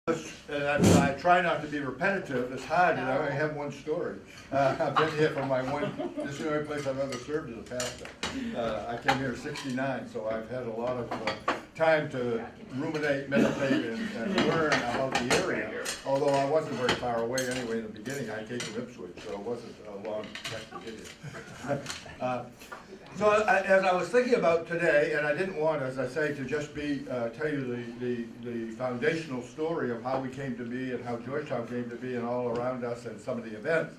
And I try not to be repetitive. It's hard, you know. I have one story. I've been here for this is the only place I've ever served as a pastor. I came here in '69, so I've had a lot of time to ruminate, meditate, and learn about the area. Although I wasn't very far away anyway in the beginning. I came from Ipswich, so it wasn't a long trek to get here. As I was thinking about today, and I didn't want, as I say, to just tell you the foundational story of how we came to be and how Georgetown came to be and all around us and some of the events.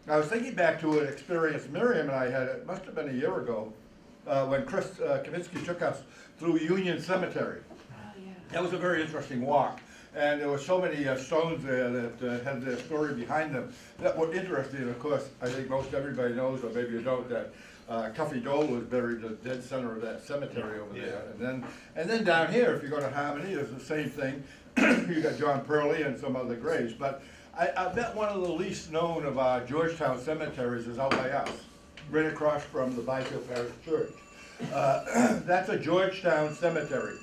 I was thinking back to an experience Miriam and I had, it must have been a year ago, when Chris Kaminsky took us through Union Cemetery. That was a very interesting walk. And there were so many stones there that had their story behind them that were interesting. Of course, I think most everybody knows, or maybe you don't, that Cuffy Dole was buried at the dead center of that cemetery over there. And then down here, if you go to Harmony, there's the same thing. You got John Purley and some other graves. But I bet one of the least known of our Georgetown cemeteries is out by us, right across from the Byfield Parish Church. That's a Georgetown cemetery.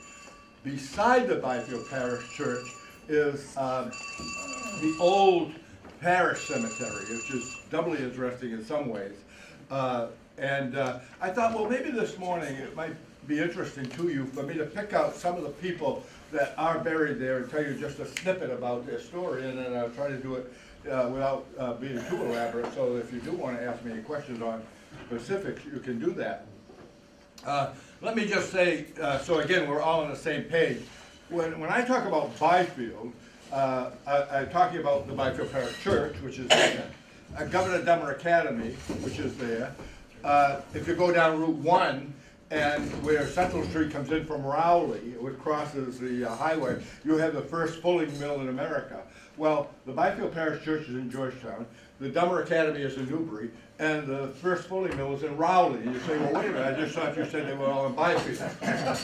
Beside the Byfield Parish Church is the old parish cemetery, which is doubly interesting in some ways. I thought, well, maybe this morning it might be interesting to you for me to pick out some of the people that are buried there and tell you just a snippet about their story, and then I'll try to do it without being too elaborate, so if you do want to ask me any questions on specifics, you can do that. Let me just say, so again, we're all on the same page. When I talk about Byfield, I'm talking about the Byfield Parish Church, which is there, Governor Dummer Academy, which is there. If you go down Route 1, and where Central Street comes in from Rowley, which crosses the highway, you have the first fulling mill in America. Well, the Byfield Parish Church is in Georgetown, the Dummer Academy is in Newbury, and the first fulling mill is in Rowley. And you say, well, wait a minute, I just thought you said they were all in Byfield. And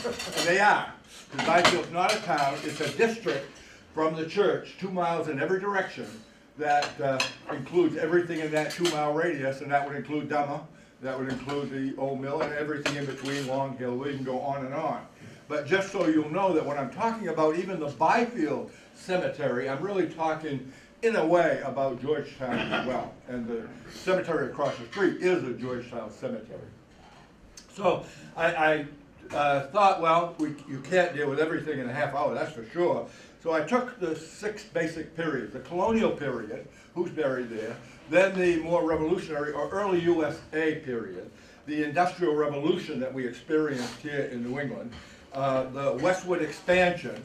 they are. Because Byfield's not a town, it's a district from the church, 2 miles in every direction, that includes everything in that 2-mile radius, and that would include Dummer, that would include the old mill, and everything in between, Long Hill, we can go on and on. But just so you'll know that when I'm talking about even the Byfield Cemetery, I'm really talking in a way about Georgetown as well. And the cemetery across the street is a Georgetown cemetery. So I thought, well, you can't deal with everything in a half hour, that's for sure. So I took the 6 basic periods: the colonial period, who's buried there, then the more revolutionary or early USA period, the Industrial Revolution that we experienced here in New England, the westward expansion,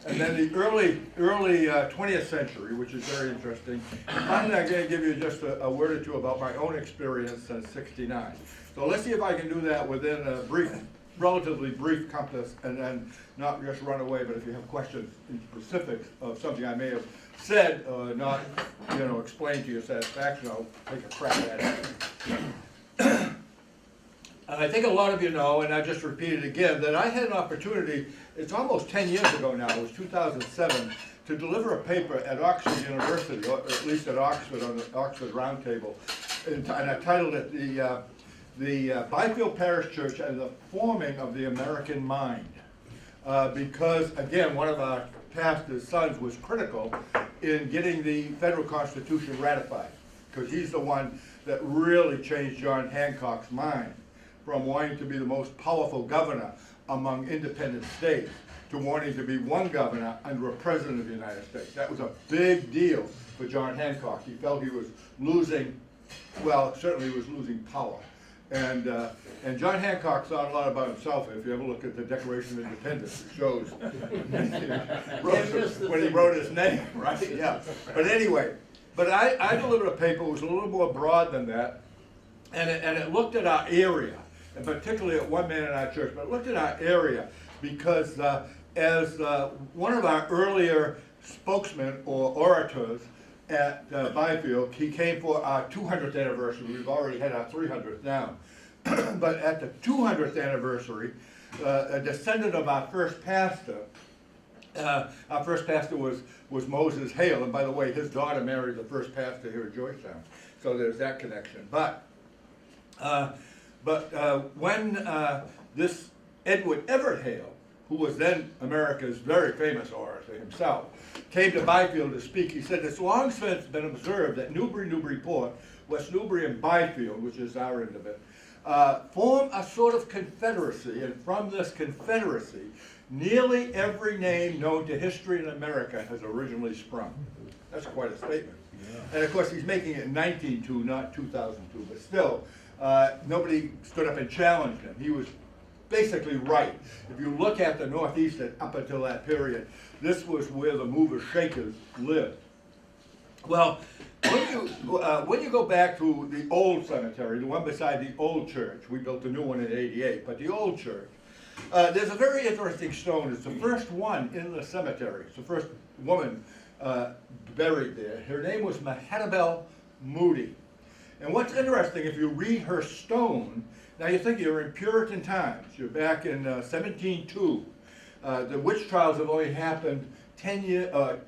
and then the early 20th century, which is very interesting. And finally, I'm going to give you just a word or two about my own experience since '69. So let's see if I can do that within a relatively brief compass, and then not just run away, but if you have questions in specifics of something I may have said or not, explained to your satisfaction, I'll take a crack at it. And I think a lot of you know, and I just repeat it again, that I had an opportunity, it's almost 10 years ago now, it was 2007, to deliver a paper at Oxford University, or at least at Oxford, on the Oxford Roundtable, and I titled it the Byfield Parish Church and the Forming of the American Mind. Because, again, one of our pastor's sons was critical in getting the federal Constitution ratified, because he's the one that really changed John Hancock's mind from wanting to be the most powerful governor among independent states to wanting to be one governor under a president of the United States. That was a big deal for John Hancock. He felt he was losing, well, certainly he was losing power. And John Hancock thought a lot about himself. If you ever look at the Declaration of Independence, it shows when he wrote his name, right? Yeah. But anyway, I delivered a paper that was a little more broad than that, and it looked at our area, and particularly at one man in our church, but it looked at our area because as one of our earlier spokesmen or orators at Byfield, he came for our 200th anniversary. We've already had our 300th now. But at the 200th anniversary, a descendant of our first pastor was Moses Hale, and by the way, his daughter married the first pastor here at Georgetown, so there's that connection. But when this Edward Everett Hale who was then America's very famous orator himself, came to Byfield to speak. He said, it's long since been observed that Newbury, Newburyport, West Newbury, and Byfield, which is our end of it, form a sort of confederacy, and from this confederacy, nearly every name known to history in America has originally sprung. That's quite a statement. Yeah. And of course, he's making it in 1902, not 2002, but still, nobody stood up and challenged him. He was basically right. If you look at the Northeast up until that period, this was where the movers shakers lived. Well, when you go back to the old cemetery, the one beside the old church, we built a new one in '88, but the old church, there's a very interesting stone. It's the first one in the cemetery. It's the first woman buried there. Her name was Mehetabel Moody. And what's interesting, if you read her stone, now you think you're in Puritan times. You're back in 1702. The witch trials have only happened 10 years,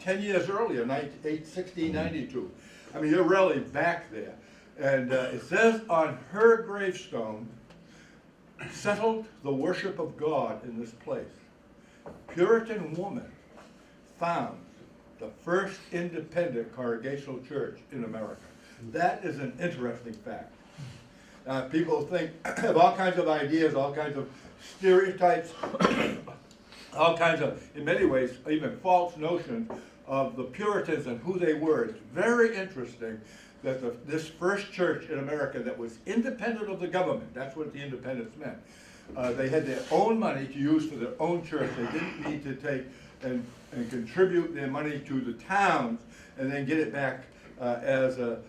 10 years earlier, 1692. I mean, you're really back there. And it says on her gravestone, settled the worship of God in this place. Puritan woman found the first independent congregational church in America. That is an interesting fact. People think of all kinds of ideas, all kinds of stereotypes, all kinds of, in many ways, even false notions of the Puritans and who they were. It's very interesting that this first church in America that was independent of the government, that's what the independence meant. They had their own money to use for their own church. They didn't need to take and contribute their money to the towns and then get it back as a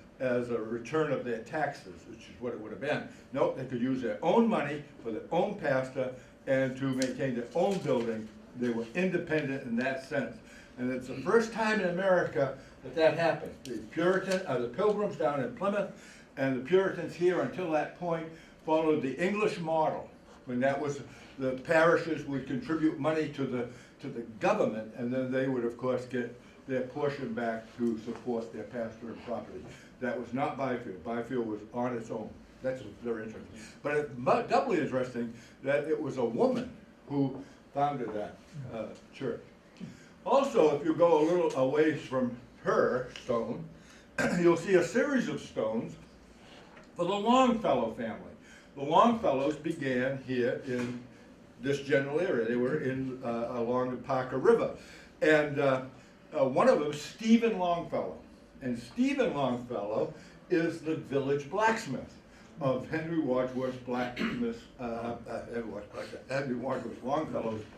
return of their taxes, which is what it would have been. Nope, they could use their own money for their own pastor and to maintain their own building. They were independent in that sense. And it's the first time in America that happened. The Pilgrims down in Plymouth and the Puritans here until that point followed the English model, when that was the parishes would contribute money to the government, and then they would of course get their portion back to support their pastor and property. That was not Byfield. Byfield was on its own. That's very interesting. But it's doubly interesting that it was a woman who founded that church. Also, if you go a little away from her stone, you'll see a series of stones for the Longfellow family. The Longfellows began here in this general area. They were in along the Parker River. And one of them, Stephen Longfellow. And Stephen Longfellow is the village blacksmith of Henry Wadsworth Longfellow's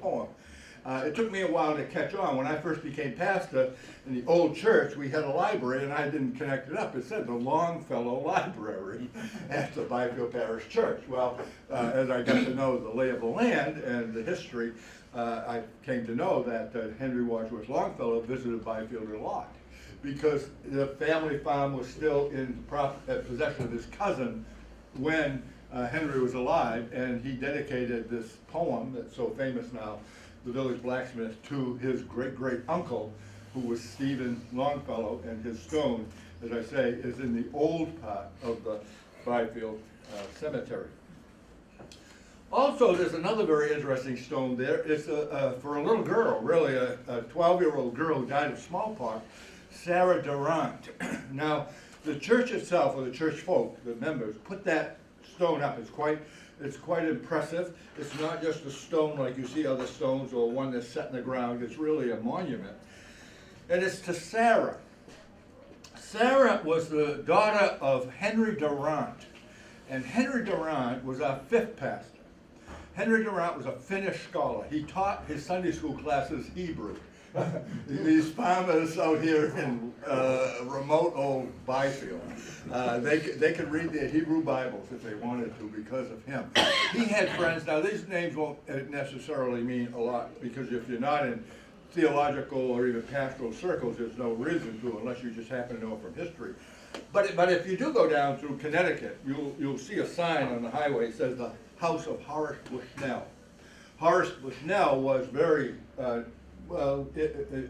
poem. It took me a while to catch on. When I first became pastor in the old church, we had a library, and I didn't connect it up. It said the Longfellow Library at the Byfield Parish Church. Well, as I got to know the lay of the land and the history, I came to know that Henry Wadsworth Longfellow visited Byfield a lot, because the family farm was still in possession of his cousin when Henry was alive, and he dedicated this poem that's so famous now, The Village Blacksmith, to his great-great-uncle, who was Stephen Longfellow, and his stone, as I say, is in the old part of the Byfield Cemetery. Also, there's another very interesting stone there. It's for a little girl, really, a 12-year-old girl who died of smallpox, Sarah Durant. Now, the church itself, or the church folk, the members, put that stone up. It's quite impressive. It's not just a stone like you see other stones or one that's set in the ground. It's really a monument. And it's to Sarah. Sarah was the daughter of Henry Durant. And Henry Durant was our fifth pastor. Henry Durant was a Finnish scholar. He taught his Sunday school classes Hebrew. These farmers out here in remote old Byfield, they could read their Hebrew Bibles if they wanted to because of him. He had friends. Now, these names won't necessarily mean a lot, because if you're not in theological or even pastoral circles, there's no reason to, unless you just happen to know from history. But if you do go down through Connecticut, you'll see a sign on the highway that says the House of Horace Bushnell. Horace Bushnell was very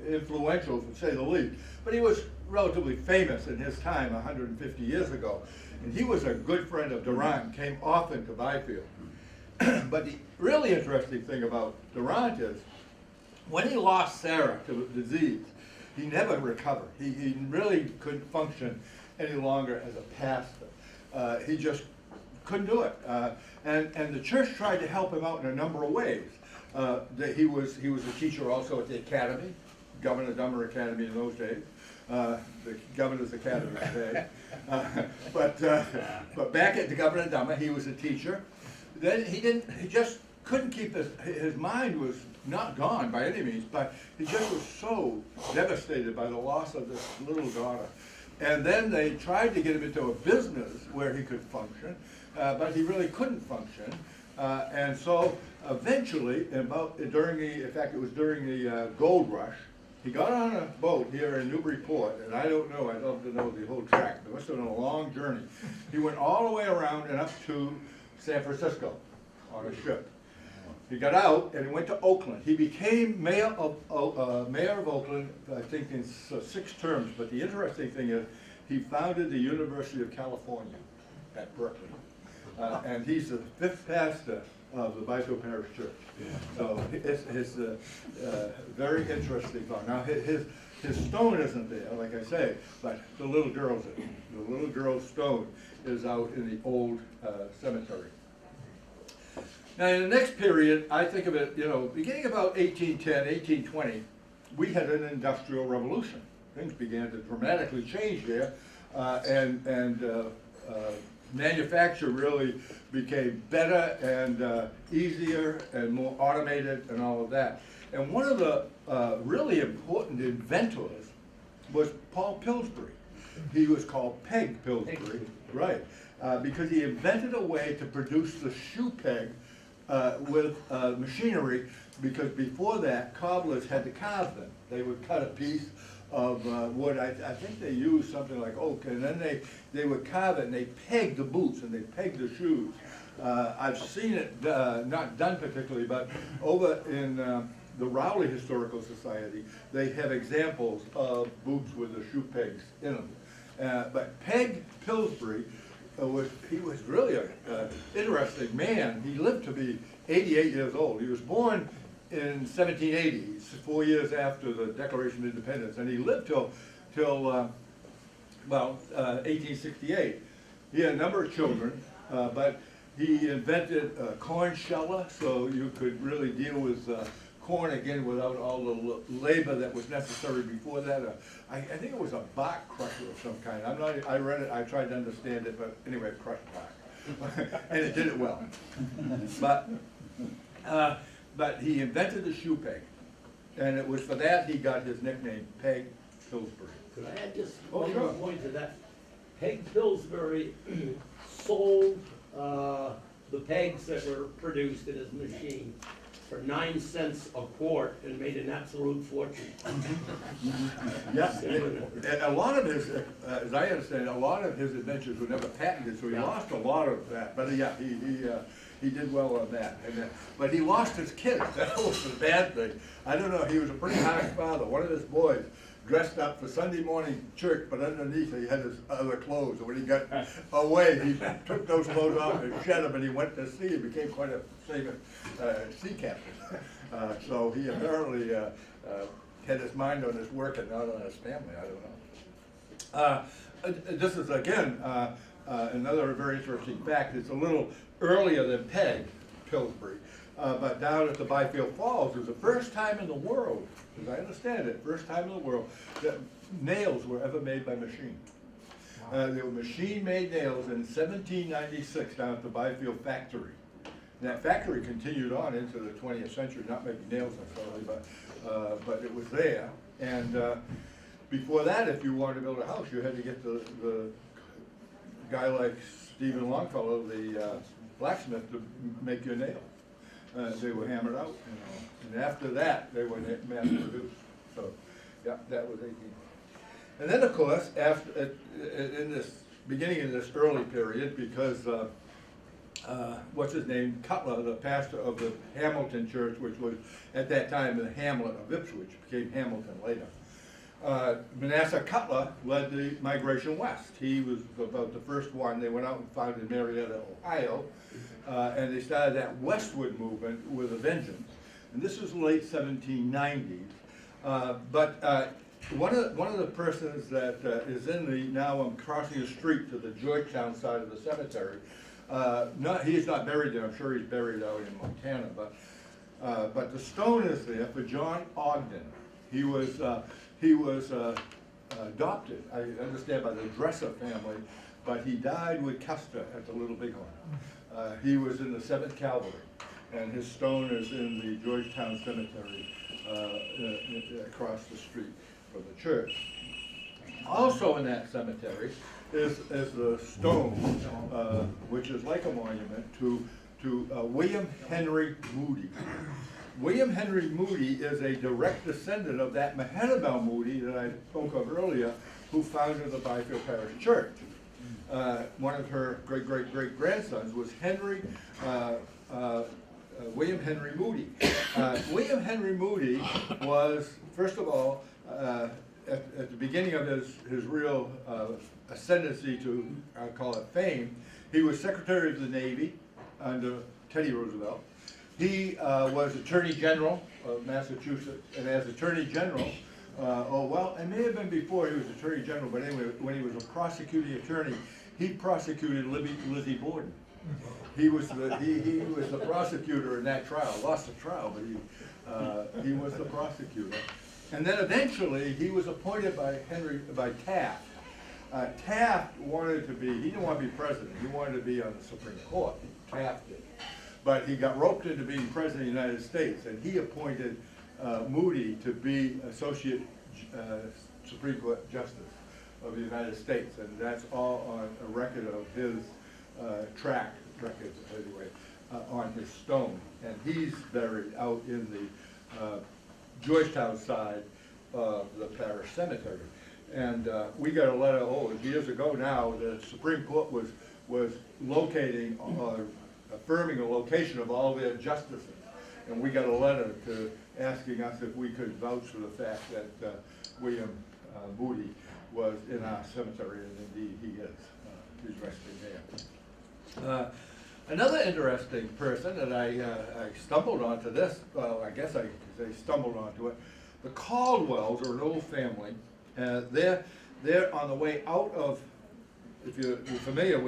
influential, to say the least. But he was relatively famous in his time 150 years ago. And he was a good friend of Durant, came often to Byfield. But the really interesting thing about Durant is, when he lost Sarah to the disease, he never recovered. He really couldn't function any longer as a pastor. He just couldn't do it. And the church tried to help him out in a number of ways. That he was a teacher also at the academy, Governor Dummer Academy in those days, the Governor's Academy today. But back at the Governor Dummer, he was a teacher. Then he just couldn't keep his mind was not gone by any means, but he just was so devastated by the loss of this little daughter. And then they tried to get him into a business where he could function, but he really couldn't function. And so eventually, in fact it was during the gold rush, he got on a boat here in Newburyport, and I don't know, I'd love to know the whole track, it must have been a long journey. He went all the way around and up to San Francisco on a ship. He got out and he went to Oakland. He became mayor of Oakland, I think in 6 terms, but the interesting thing is he founded the University of California at Berkeley. And he's the 5th pastor of the Byfield Parish Church. So it's very interesting thought. Now his stone isn't there, like I say, but the little girl's it. The little girl's stone is out in the old cemetery. Now in the next period, I think of it, beginning about 1810, 1820, we had an industrial revolution. Things began to dramatically change there, and manufacture really became better and easier and more automated and all of that. And one of the really important inventors was Paul Pillsbury. He was called Peg Pillsbury, right, because he invented a way to produce the shoe peg with machinery, because before that, cobblers had to carve them. They would cut a piece of wood. I think they used something like oak, and then they would carve it and they pegged the boots and they pegged the shoes. I've seen it not done particularly, but over in the Rowley Historical Society, they have examples of boots with the shoe pegs in them. But Peg Pillsbury, he was really an interesting man. He lived to be 88 years old. He was born in 1780, 4 years after the Declaration of Independence, and he lived till 1868. He had a number of children, but he invented a corn sheller, so you could really deal with corn again without all the labor that was necessary before that. I think it was a bark crusher of some kind. I read it, I tried to understand it, but anyway, it crushed bark. And it did it well. But he invented the shoe peg, and it was for that he got his nickname, Peg Pillsbury. Could I add just one more point to that? Peg Pillsbury sold the pegs that were produced in his machine for 9 cents a quart and made an absolute fortune. Yeah, and a lot of his, as I understand, a lot of his inventions were never patented, so he lost a lot of that. But yeah, he did well on that. But he lost his kids. That was the bad thing. I don't know. He was a pretty harsh father. One of his boys dressed up for Sunday morning church, but underneath he had his other clothes. And when he got away, he took those clothes off and shed them, and he went to sea and became quite a famous sea captain. So he apparently had his mind on his work and not on his family. I don't know. This is, again, another very interesting fact. It's a little earlier than Peg Pillsbury. But down at the Byfield Falls, it was the first time in the world, as I understand it, first time in the world, that nails were ever made by machine. They were machine-made nails in 1796 down at the Byfield factory. And that factory continued on into the 20th century, not making nails necessarily, but it was there. And before that, if you wanted to build a house, you had to get the guy like Stephen Longfellow, the blacksmith, to make your nails. They were hammered out, and after that, they were mass produced. So, yeah, that was 18. And then, of course, after in this beginning of this early period, because what's his name, Cutler, the pastor of the Hamilton Church, which was at that time the hamlet of Ipswich, became Hamilton later. Manasseh Cutler led the migration west. He was about the first one. They went out and founded Marietta, Ohio, and they started that westward movement with a vengeance. And this was late 1790s. But one of the persons that is in the, now I'm crossing the street to the Georgetown side of the cemetery. He is not buried there. I'm sure he's buried out in Montana. But the stone is there for John Ogden. He was adopted, I understand, by the Dresser family, but he died with Custer at the Little Bighorn. He was in the 7th Cavalry, and his stone is in the Georgetown Cemetery across the street from the church. Also in that cemetery is the stone, which is like a monument to William Henry Moody. William Henry Moody is a direct descendant of that Mehenabel Moody that I spoke of earlier, who founded the Byfield Parish Church. One of her great-great-great-grandsons was William Henry Moody. William Henry Moody was, first of all, at the beginning of his real ascendancy to, I call it fame, he was Secretary of the Navy under Teddy Roosevelt. He was Attorney General of Massachusetts, and as Attorney General, it may have been before he was Attorney General, but anyway, when he was a prosecuting attorney, he prosecuted Lizzie Borden. He was the prosecutor in that trial. Lost the trial, but he was the prosecutor. And then eventually he was appointed by Taft. Taft wanted to be, he didn't want to be president. He wanted to be on the Supreme Court. Taft did. But he got roped into being president of the United States, and he appointed Moody to be Associate Supreme Court Justice of the United States, and that's all on a record of his track record, anyway, on his stone. And he's buried out in the Georgetown side of the parish cemetery. And we got a letter, years ago now, the Supreme Court was locating, affirming the location of all their justices. And we got a letter asking us if we could vouch for the fact that William Moody was in our cemetery, and indeed he is. He's resting there. Another interesting person that I stumbled onto this, well, I guess I could say stumbled onto it. The Caldwells are an old family. They're on the way out of, if you're familiar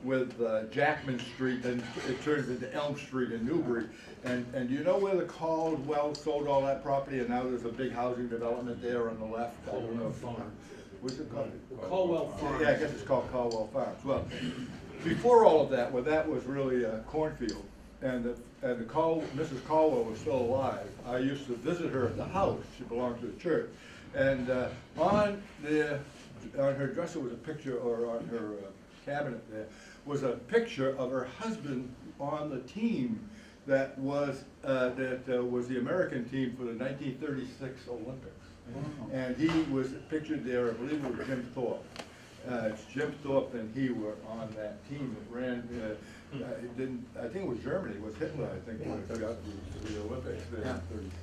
with Jackman Street, then it turns into Elm Street in Newbury. And you know where the Caldwells sold all that property, and now there's a big housing development there on the left? I don't know. What's it called? Caldwell Farms. Yeah, I guess it's called Caldwell Farms. Well, before all of that, that was really a cornfield, and Mrs. Caldwell was still alive. I used to visit her at the house. She belonged to the church, and on her dresser was a picture, or on her cabinet there was a picture of her husband on the team that was the American team for the 1936 Olympics. Wow. And he was pictured there. I believe it was Jim Thorpe. It's Jim Thorpe and he were on that team that ran. I think it was Germany. It was Hitler, I think, when it got to the Olympics there in 36.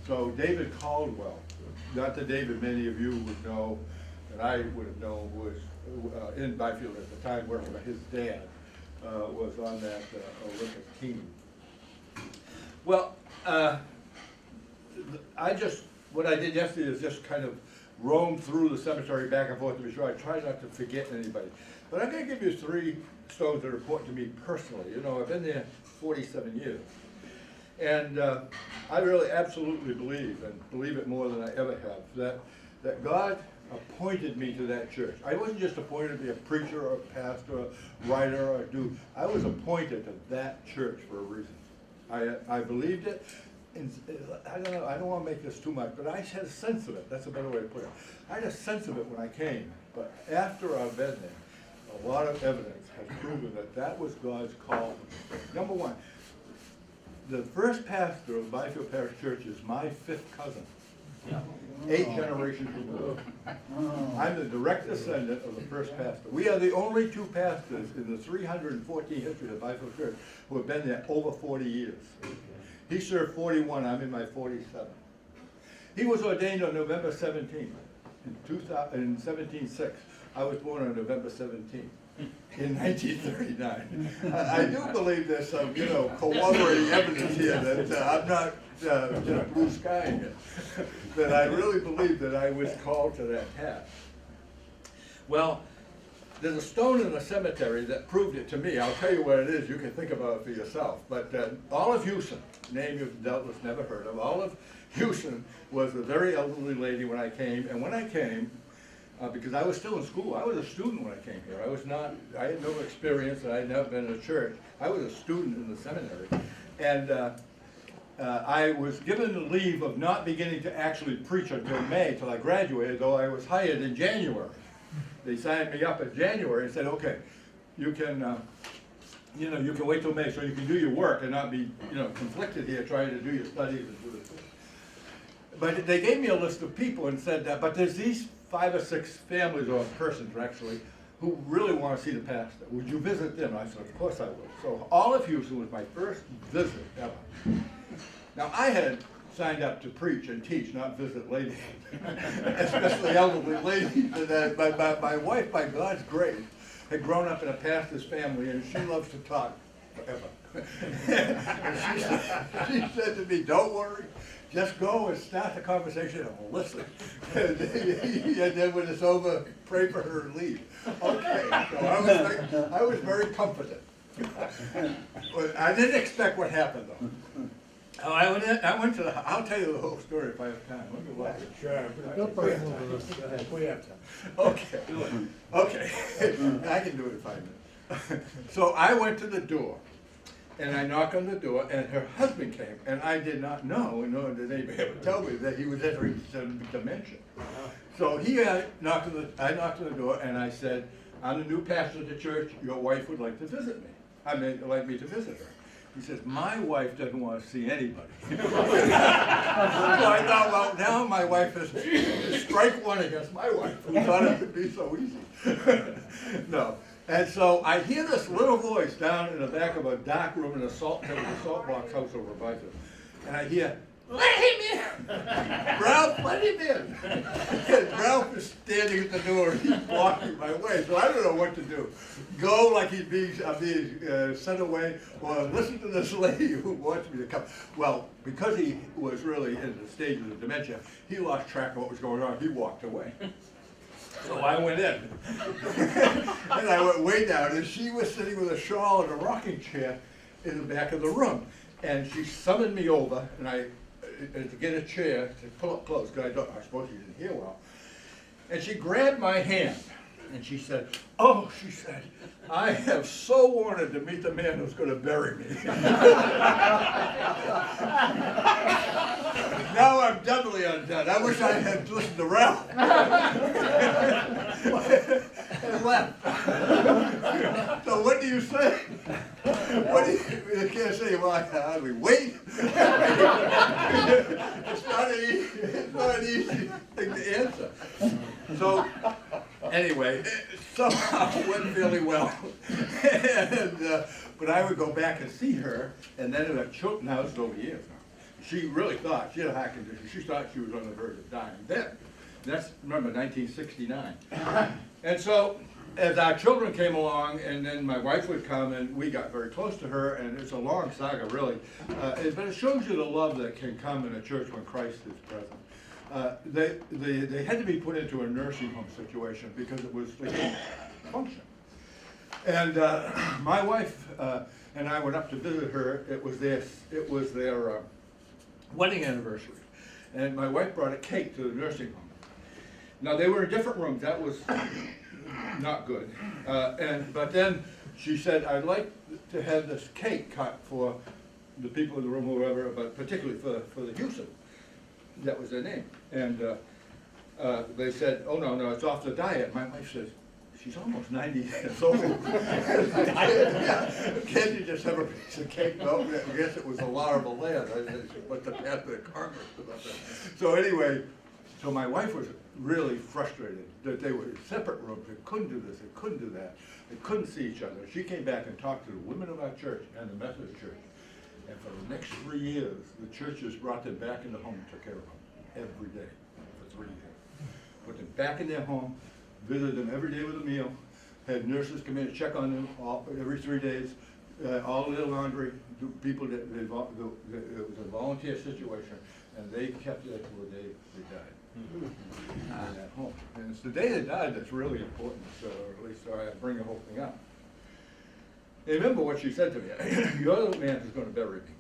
So David Caldwell, not the David many of you would know, and I would have known, was in Byfield at the time, working with his dad, was on that Olympic team. Well, what I did yesterday is just kind of roam through the cemetery back and forth to be sure I try not to forget anybody. But I'm going to give you 3 stones that are important to me personally. You know, I've been there 47 years. And I really absolutely believe, and believe it more than I ever have, that God appointed me to that church. I wasn't just appointed to be a preacher or a pastor, or writer, or I was appointed to that church for a reason. I believed it. And I don't know, I don't want to make this too much, but I had a sense of it. That's a better way to put it. I had a sense of it when I came, but after I've been there, a lot of evidence has proven that was God's call. Number one, the first pastor of Byfield Parish Church is my 5th cousin. 8 generations removed. I'm the direct descendant of the first pastor. We are the only 2 pastors in the 314 history of Byfield Church who have been there over 40 years. He served 41, I'm in my 47. He was ordained on November 17th, in 1706. I was born on November 17th. In 1939. I do believe there's some, corroborating evidence here that I'm not just blue skying it. That I really believe that I was called to that task. Well, there's a stone in the cemetery that proved it to me. I'll tell you what it is. You can think about it for yourself. But Olive Hewson, name you've doubtless never heard of. Olive Hewson was a very elderly lady when I came, and when I came, because I was still in school. I was a student when I came here. I had no experience, and I had never been in a church. I was a student in the seminary. And I was given the leave of not beginning to actually preach until May, till I graduated, though I was hired in January. They signed me up in January and said, okay, you can wait till May so you can do your work and not be, conflicted here trying to do your studies and do this. But they gave me a list of people and said, but there's these 5 or 6 families or persons actually who really want to see the pastor. Would you visit them? I said, of course I would. So Olive Hewson was my first visit ever. Now I had signed up to preach and teach, not visit ladies, especially elderly ladies. And my wife, by God's grace, had grown up in a pastor's family, and she loves to talk forever. And she said to me, don't worry. Just go and start the conversation and we'll listen. And then when it's over, pray for her and leave. Okay, so I was very confident. But I didn't expect what happened though. Oh, I went to the, I'll tell you the whole story if I have time. Let me watch it. Sure. Go ahead. We have time. Okay, okay, I can do it in 5 minutes. So I went to the door, and I knocked on the door, and her husband came, and I did not know, nor did anybody ever tell me that he was entering some dementia. So I knocked on the door, and I said, I'm the new pastor of the church, your wife would like to visit me. Like me to visit her. He says, my wife doesn't want to see anybody. So I thought, well, now my wife is strike one against my wife. Who thought it would be so easy. No. And so I hear this little voice down in the back of a dark room in a salt box house over by them. And I hear, let him in! Ralph, let him in! And Ralph is standing at the door, and he's blocking my way, so I don't know what to do. Go like I'm being sent away, or listen to this lady who wants me to come. Well, because he was really in the stage of the dementia, he lost track of what was going on. He walked away. So I went in. And I went way down, and she was sitting with a shawl in a rocking chair in the back of the room. And she summoned me over, and to get a chair to pull up close, because I suppose she didn't hear well. And she grabbed my hand, and she said, oh, she said, I have so wanted to meet the man who's going to bury me. Now I'm doubly undone. I wish I had listened to Ralph. And left. So what do you say? You can't say, well, how do we wait? It's not an easy thing to answer. So anyway, somehow it went fairly well. But I would go back and see her, and then in a Chilton house over years now. She really thought, she had a heart condition, she thought she was on the verge of dying then. That's, remember, 1969. And so, as our children came along, and then my wife would come, and we got very close to her, and it's a long saga, really. But it shows you the love that can come in a church when Christ is present. They had to be put into a nursing home situation because they couldn't function. And my wife and I went up to visit her. It was their wedding anniversary, and my wife brought a cake to the nursing home. Now they were in different rooms. That was not good. But then she said, "I'd like to have this cake cut for the people in the room, whoever, but particularly for the Hewson." That was their name. And they said, "Oh no, it's off the diet." My wife says, "She's almost 90 years old. Can't you just have a piece of cake?" No, I guess it was a laurel of land. But the path of the Congress about that. So anyway, so my wife was really frustrated that they were in separate rooms. They couldn't do this, they couldn't do that. They couldn't see each other. She came back and talked to the women of our church and the Methodist church. And for the next 3 years, the churches brought them back in the home and took care of them. every day for 3 years. Put them back in their home, visited them every day with a meal, had nurses come in and check on them every 3 days, all their laundry, people that, it was a volunteer situation, and they kept it till the day they died. In that home. And it's the day they died that's really important, so at least I bring the whole thing up. And remember what she said to me, you're the man who's gonna bury me.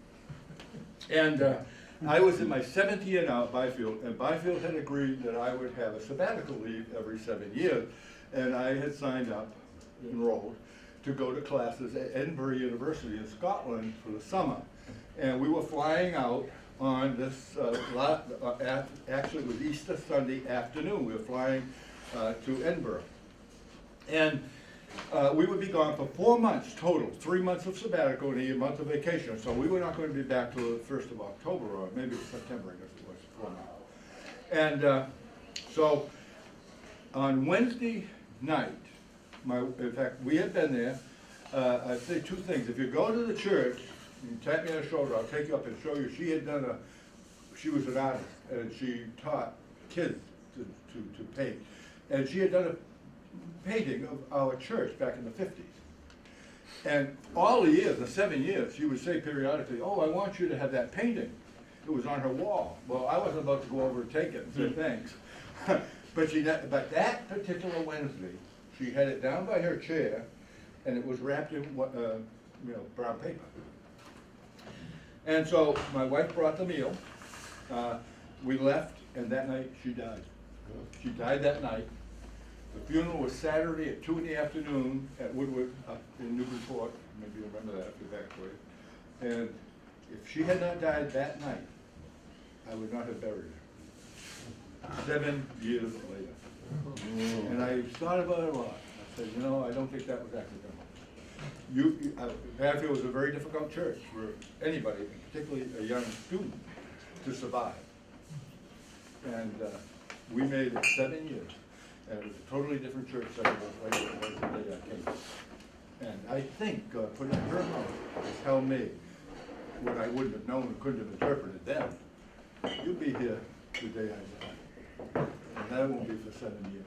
And I was in my 7th year now at Byfield, and Byfield had agreed that I would have a sabbatical leave every 7 years. And I had signed up, enrolled, to go to classes at Edinburgh University in Scotland for the summer. And we were flying out on this, actually it was Easter Sunday afternoon. We were flying to Edinburgh. And we would be gone for 4 months total, 3 months of sabbatical and a month of vacation. So we were not going to be back till the 1st of October, or maybe September, I guess it was, 4 months. And so on Wednesday night, in fact, we had been there, I'd say 2 things. If you go to the church, you tap me on the shoulder, I'll take you up and show you, she was an artist, and she taught kids to paint. And she had done a painting of our church back in the 50s. And all the years, the 7 years, she would say periodically, oh, I want you to have that painting. It was on her wall. Well, I wasn't about to go over and take it and say thanks. But that particular Wednesday, she had it down by her chair, and it was wrapped in brown paper. And so my wife brought the meal. We left, and that night she died. She died that night. The funeral was Saturday at 2 in the afternoon at Woodward up in Newburyport. Maybe you remember that evacuated. And if she had not died that night, I would not have buried her. 7 years later. And I thought about it a lot. I said, I don't think that was accidental. Byfield was a very difficult church for anybody, particularly a young student, to survive. And we made it 7 years. And it was a totally different church than it was the day I came. And I think God put it in her mouth to tell me what I wouldn't have known and couldn't have interpreted then. You'll be here the day I die. And that won't be for 7 years.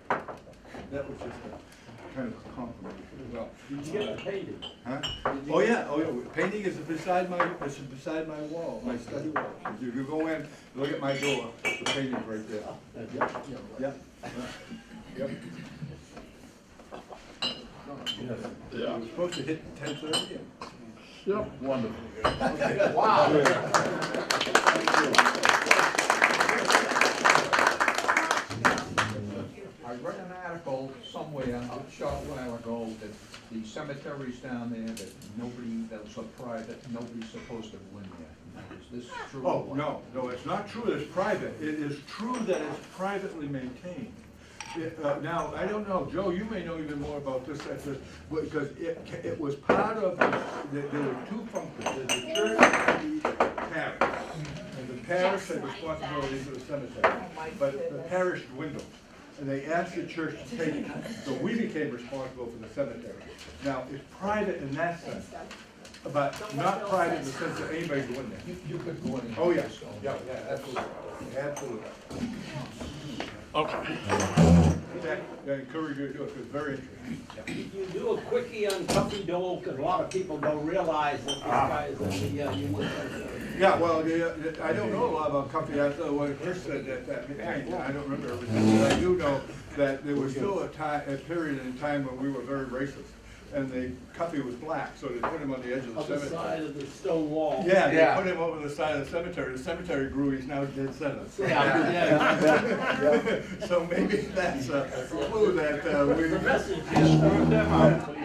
That was just a kind of a confirmation. Well, Did you get the painting? huh? Oh yeah. Painting is beside my wall, my study wall. If you go in, look at my door, the painting's right there. Yep. Yep. Yeah. It was supposed to hit 10:30. Yep, wonderful. Wow. I read an article somewhere a short while ago that the cemeteries down there, that's a private, nobody's supposed to go in there. Is this true? or Oh, what? no, it's not true that it's private. It is true that it's privately maintained. Now, I don't know, Joe, you may know even more about this, because it was part of, there were 2 functions, there's the church and the parish. And the parish had responsibility for the cemetery, but the parish dwindled. And they asked the church to take it, so we became responsible for the cemetery. Now, it's private in that sense, but not private in the sense that anybody can go in there. You could go in. Oh, yeah, absolutely, absolutely. Okay. In fact, I encourage you to do it, 'cause it's very interesting. You do a quickie on Tuffy Dole, because a lot of people don't realize that these guys are the, Yeah, well, I don't know a lot about Cuffy, I thought what Chris said at that meeting, I don't remember everything, but I do know that there was still a period in time when we were very racist, and Cuffy was black, so they put him on the edge of the other cemetery. side of the stone wall. Yeah, Yeah. they put him over the side of the cemetery grew, he's now dead center. Yeah. So maybe that's a clue that we. The message is, screwed them out.